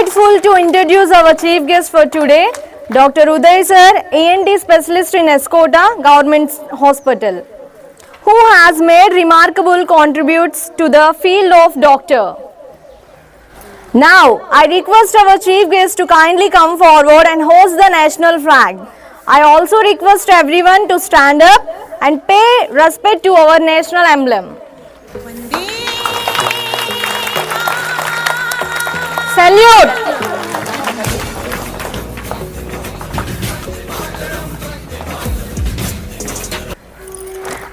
grateful to introduce our chief guest for today, Dr. Uday sir, ENT specialist in Escota Government Hospital, who has made remarkable contributions to the field of doctor. Now, I request our chief guest to kindly come forward and hoist the national flag. I also request everyone to stand up and pay respect to our national emblem. Salute!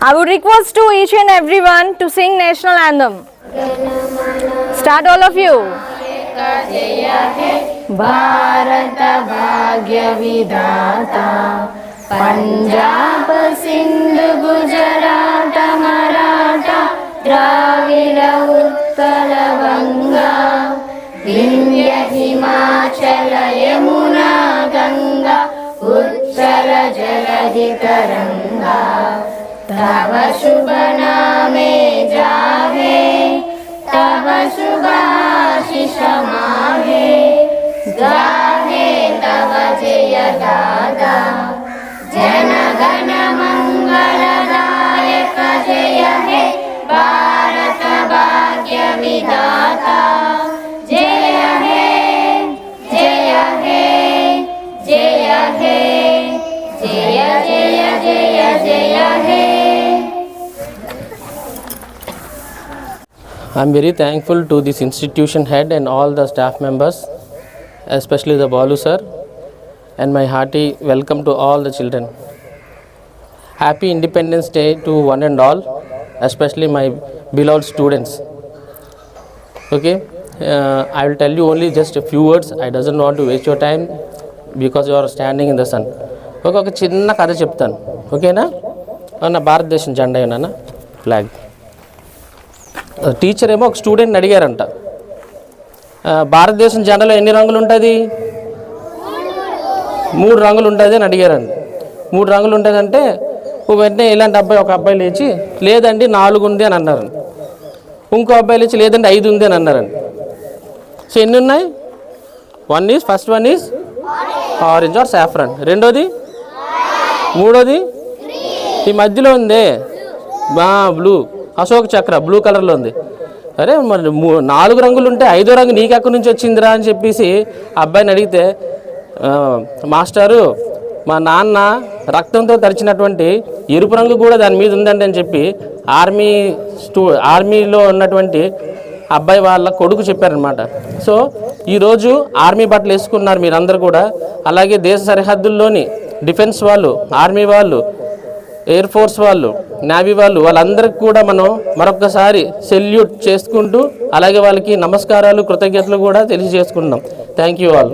I would request to each and everyone to sing national anthem. Start all of you. Bharat भाग्य विधाता पंजाब सिंध गुजरात मराठा द्राविड़ उत्कल बंगा विंध्य हिमाचल यमुना गंगा उत्तर जलधि तरंगा तव शुभ नामे जाहे तव शुभ आशीष माहे गाहे तव जय गाथा जन गण मंगलदायक जय हे भारत भाग्य विधाता जय हे जय हे जय हे जय जय जय जय हे. I am very thankful to this institution head and all the staff members, especially the Balu sir, and my hearty welcome to all the children. Happy Independence Day to one and all, especially my beloved students. Okay, I will tell you only just a few words. I doesn't want to waste your time because you are standing in the sun. Okay, ఒక చిన్న కథ చెప్తాను, ఓకేనా? నా భారతదేశం జెండా ఏనా flag. Teacher ఏమో ఒక స్టూడెంట్ని అడిగారంట, భారతదేశం జెండాలో ఎన్ని రంగులు ఉంటుంది? 3 రంగులు ఉంటుంది అని అడిగారండి. 3 రంగులు ఉంటుందంటే వెంటనే ఇలాంటి ఒక అబ్బాయి లేచి లేదండి 4 ఉంది అని అన్నారండి. ఇంకో అబ్బాయి లేచి లేదండి 5 ఉంది అని అన్నారండి. సో ఎన్ని ఉన్నాయి? First one is orange are saffron, రెండోది, మూడోది ఈ మధ్యలో ఉందే బ్లూ, అశోక్ చక్ర బ్లూ కలర్లో ఉంది. అరే మరి 4 రంగులు ఉంటే 5వ రంగు నీకు ఎక్కడి నుంచి వచ్చిందిరా అని చెప్పేసి అబ్బాయిని అడిగితే, మాస్టారు మా నాన్న రక్తంతో తరిచినటువంటి ఎరుపు రంగు కూడా దాని మీద ఉందండి అని చెప్పి ఆర్మీలో ఉన్నటువంటి అబ్బాయి వాళ్ళ కొడుకు చెప్పారనమాట. సో ఈరోజు ఆర్మీ బట్టలు వేసుకున్నారు మీరందరూ కూడా. అలాగే దేశ సరిహద్దుల్లోని డిఫెన్స్ వాళ్ళు, ఆర్మీ వాళ్ళు, ఎయిర్ ఫోర్స్ వాళ్ళు, నేవీ వాళ్ళు, వాళ్ళందరికీ కూడా మనం మరొకసారి సెల్యూట్ చేసుకుంటూ అలాగే వాళ్ళకి నమస్కారాలు, కృతజ్ఞతలు కూడా తెలియజేసుకుంటున్నాం. Thank you all.